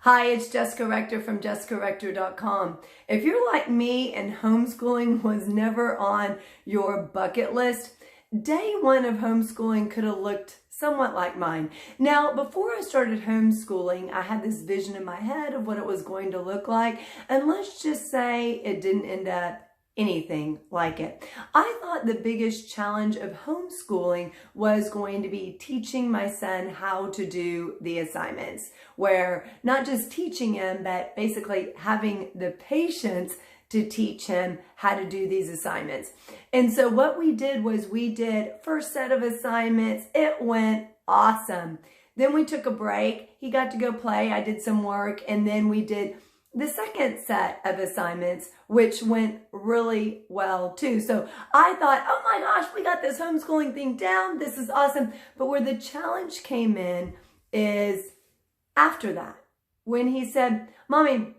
Hi, it's Jessica Rector from jessicarector.com. If you're like me and homeschooling was never on your bucket list, day one of homeschooling could have looked somewhat like mine. Now, before I started homeschooling, I had this vision in my head of what it was going to look like, and let's just say it didn't end up anything like it. I thought the biggest challenge of homeschooling was going to be teaching my son how to do the assignments, where not just teaching him, but basically having the patience to teach him how to do these assignments. And so what we did was we did first set of assignments. It went awesome. Then we took a break. He got to go play. I did some work, and then we did the second set of assignments, which went really well too. So I thought, oh my gosh, we got this homeschooling thing down. This is awesome. But where the challenge came in is after that, when he said, Mommy,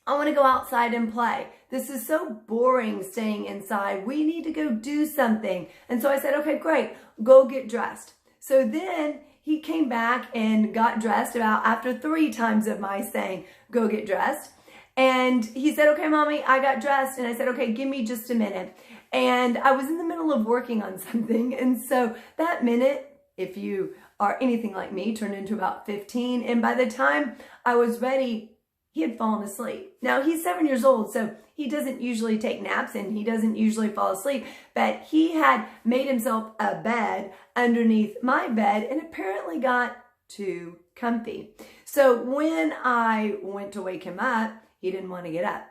I want to go outside and play. This is so boring staying inside. We need to go do something. And so I said, okay, great, go get dressed. So then he came back and got dressed about after 3 times of my saying, go get dressed. And he said, okay, Mommy, I got dressed. And I said, okay, give me just a minute. And I was in the middle of working on something. And so that minute, if you are anything like me, turned into about 15. And by the time I was ready, he had fallen asleep. Now, he's 7 years old, so he doesn't usually take naps and he doesn't usually fall asleep, but he had made himself a bed underneath my bed and apparently got too comfy. So when I went to wake him up, he didn't want to get up.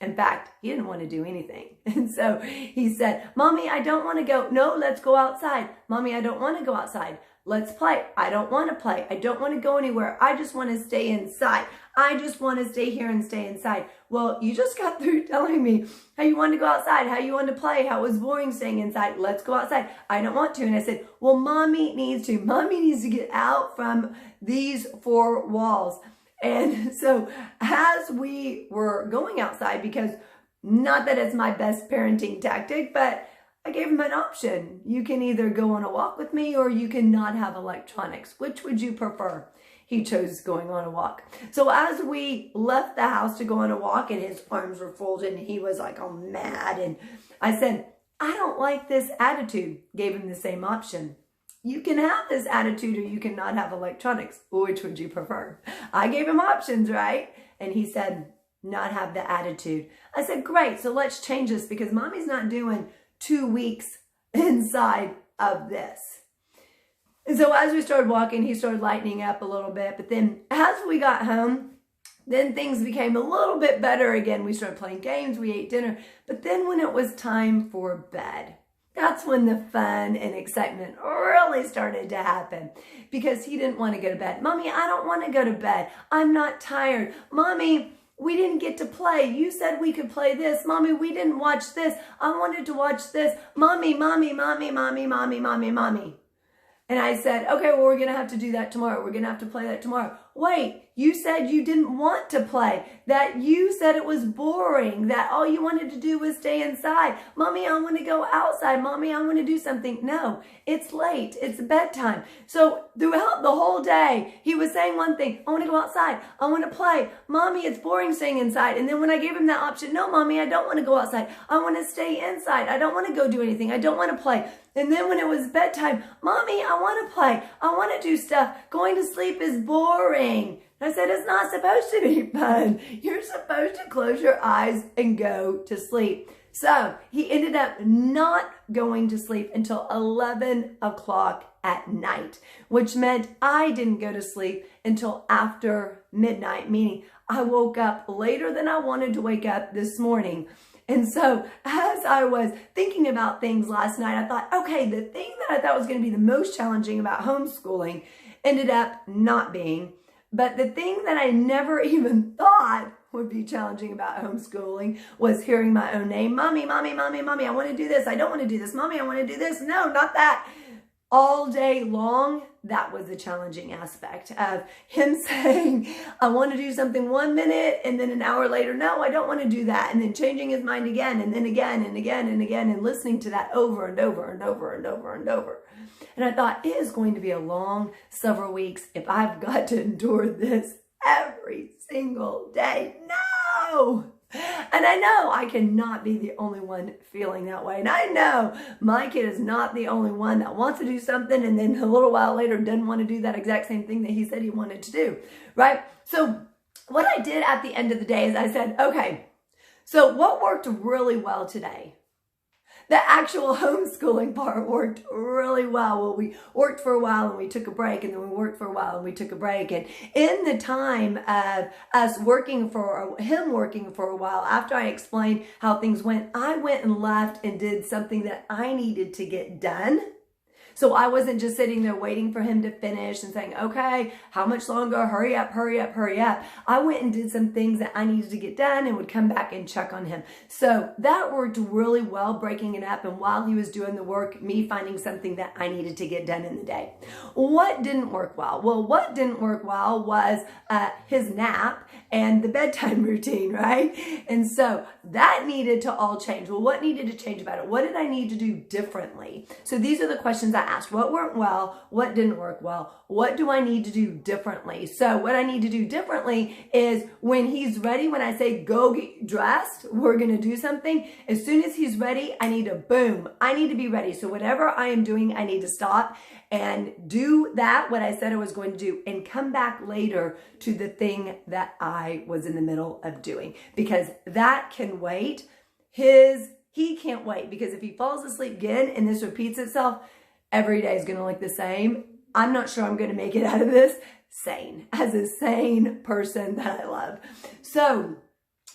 In fact, he didn't want to do anything. And so he said, Mommy, I don't want to go. No, let's go outside. Mommy, I don't want to go outside. Let's play. I don't want to play. I don't want to go anywhere. I just want to stay inside. I just want to stay here and stay inside. Well, you just got through telling me how you wanted to go outside, how you wanted to play, how it was boring staying inside. Let's go outside. I don't want to. And I said, well, Mommy needs to. Mommy needs to get out from these 4 walls. And so as we were going outside, because not that it's my best parenting tactic, but I gave him an option. You can either go on a walk with me or you can not have electronics. Which would you prefer? He chose going on a walk. So as we left the house to go on a walk and his arms were folded and he was like all mad, and I said, I don't like this attitude. Gave him the same option. You can have this attitude or you cannot have electronics. Which would you prefer? I gave him options, right? And he said, not have the attitude. I said, great. So let's change this because Mommy's not doing 2 weeks inside of this. And so as we started walking, he started lightening up a little bit. But then as we got home, then things became a little bit better again. We started playing games, we ate dinner. But then when it was time for bed, that's when the fun and excitement really started to happen because he didn't want to go to bed. Mommy, I don't want to go to bed. I'm not tired. Mommy, we didn't get to play. You said we could play this. Mommy, we didn't watch this. I wanted to watch this. Mommy, Mommy, Mommy, Mommy, Mommy, Mommy, Mommy. And I said, okay, well, we're going to have to do that tomorrow. We're going to have to play that tomorrow. Wait, you said you didn't want to play, that you said it was boring, that all you wanted to do was stay inside. Mommy, I want to go outside. Mommy, I want to do something. No, it's late. It's bedtime. So throughout the whole day, he was saying one thing. I want to go outside. I want to play. Mommy, it's boring staying inside. And then when I gave him that option, no, Mommy, I don't want to go outside. I want to stay inside. I don't want to go do anything. I don't want to play. And then when it was bedtime, Mommy, I want to play. I want to do stuff. Going to sleep is boring. I said, it's not supposed to be fun. You're supposed to close your eyes and go to sleep. So he ended up not going to sleep until 11 o'clock at night, which meant I didn't go to sleep until after midnight, meaning I woke up later than I wanted to wake up this morning. And so as I was thinking about things last night, I thought, okay, the thing that I thought was going to be the most challenging about homeschooling ended up not being. But the thing that I never even thought would be challenging about homeschooling was hearing my own name. Mommy, Mommy, Mommy, Mommy, I want to do this. I don't want to do this. Mommy, I want to do this. No, not that. All day long, that was the challenging aspect of him saying, I want to do something 1 minute, and then an hour later, no, I don't want to do that. And then changing his mind again, and then again, and again, and again, and listening to that over and over and over and over and over. And I thought, it is going to be a long several weeks if I've got to endure this every every single day. No! And I know I cannot be the only one feeling that way. And I know my kid is not the only one that wants to do something and then a little while later doesn't want to do that exact same thing that he said he wanted to do, right? So what I did at the end of the day is I said, okay, so what worked really well today? The actual homeschooling part worked really well. Well, we worked for a while and we took a break, and then we worked for a while and we took a break. And in the time of us working for him working for a while, after I explained how things went, I went and left and did something that I needed to get done. So I wasn't just sitting there waiting for him to finish and saying, okay, how much longer? Hurry up, hurry up, hurry up. I went and did some things that I needed to get done and would come back and check on him. So that worked really well, breaking it up. And while he was doing the work, me finding something that I needed to get done in the day. What didn't work well? Well, what didn't work well was his nap and the bedtime routine, right? And so that needed to all change. Well, what needed to change about it? What did I need to do differently? So these are the questions I asked. What went well? What didn't work well? What do I need to do differently? So what I need to do differently is when he's ready, when I say go get dressed, we're going to do something. As soon as he's ready, I need to boom. I need to be ready. So whatever I am doing, I need to stop and do that, what I said I was going to do, and come back later to the thing that I was in the middle of doing, because that can wait. He can't wait, because if he falls asleep again and this repeats itself, every day is going to look the same. I'm not sure I'm going to make it out of this sane, as a sane person that I love. So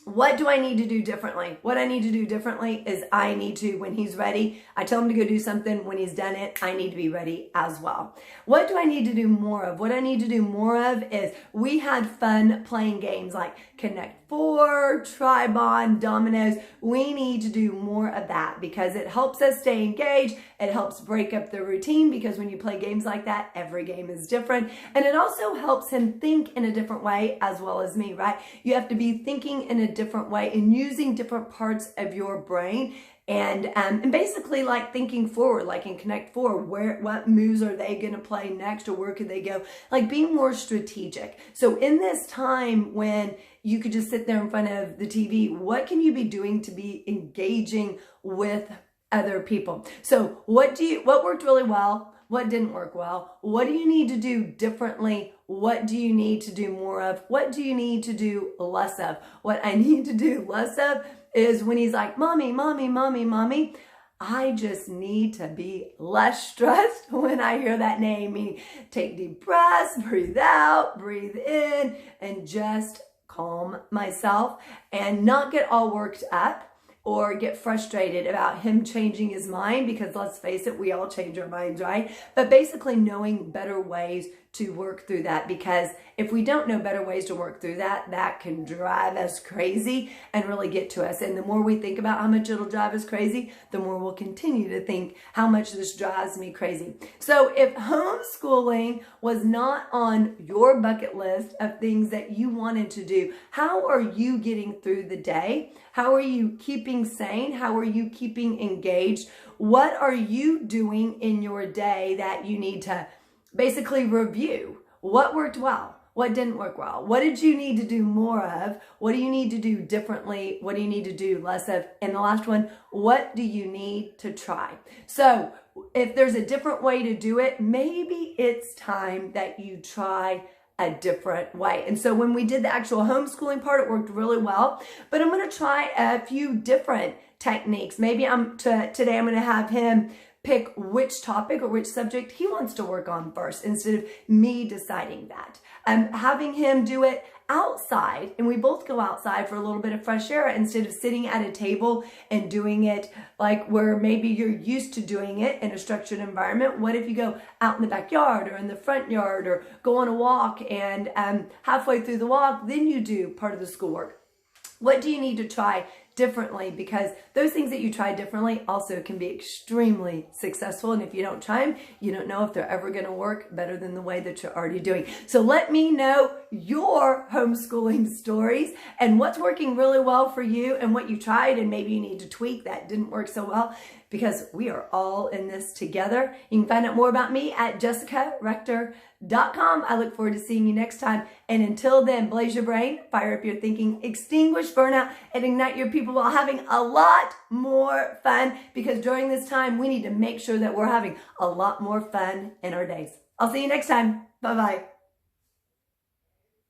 what do I need to do differently? What I need to do differently is I need to, when he's ready, I tell him to go do something. When he's done it, I need to be ready as well. What do I need to do more of? What I need to do more of is we had fun playing games like Connect 4, Tribon, Dominoes. We need to do more of that because it helps us stay engaged. It helps break up the routine, because when you play games like that, every game is different. And it also helps him think in a different way as well as me, right? You have to be thinking in a different way and using different parts of your brain. And basically like thinking forward, like in Connect 4, what moves are they going to play next, or where could they go? Like being more strategic. So in this time when you could just sit there in front of the TV, what can you be doing to be engaging with other people? So what worked really well? What didn't work well? What do you need to do differently? What do you need to do more of? What do you need to do less of? What I need to do less of is when he's like, mommy, mommy, mommy, mommy, I just need to be less stressed when I hear that name. Meaning take deep breaths, breathe out, breathe in, and just calm myself and not get all worked up or get frustrated about him changing his mind, because let's face it, we all change our minds, right? But basically knowing better ways to work through that, because if we don't know better ways to work through that, that can drive us crazy and really get to us. And the more we think about how much it'll drive us crazy, the more we'll continue to think how much this drives me crazy. So if homeschooling was not on your bucket list of things that you wanted to do, how are you getting through the day? How are you keeping sane? How are you keeping engaged? What are you doing in your day that you need to basically review? What worked well? What didn't work well? What did you need to do more of? What do you need to do differently? What do you need to do less of? And the last one, what do you need to try? So if there's a different way to do it, maybe it's time that you try a different way. And so when we did the actual homeschooling part, it worked really well. But I'm going to try a few different techniques. Maybe today I'm going to have him pick which topic or which subject he wants to work on first, instead of me deciding that. Having him do it outside, and we both go outside for a little bit of fresh air instead of sitting at a table and doing it like where maybe you're used to doing it in a structured environment. What if you go out in the backyard or in the front yard, or go on a walk, and halfway through the walk, then you do part of the schoolwork? What do you need to try differently? Because those things that you try differently also can be extremely successful. And if you don't try them, you don't know if they're ever going to work better than the way that you're already doing. So let me know your homeschooling stories and what's working really well for you and what you tried and maybe you need to tweak that didn't work so well. because we are all in this together. You can find out more about me at jessicarector.com. I look forward to seeing you next time. And until then, blaze your brain, fire up your thinking, extinguish burnout, and ignite your people while having a lot more fun, because during this time, we need to make sure that we're having a lot more fun in our days. I'll see you next time. Bye-bye.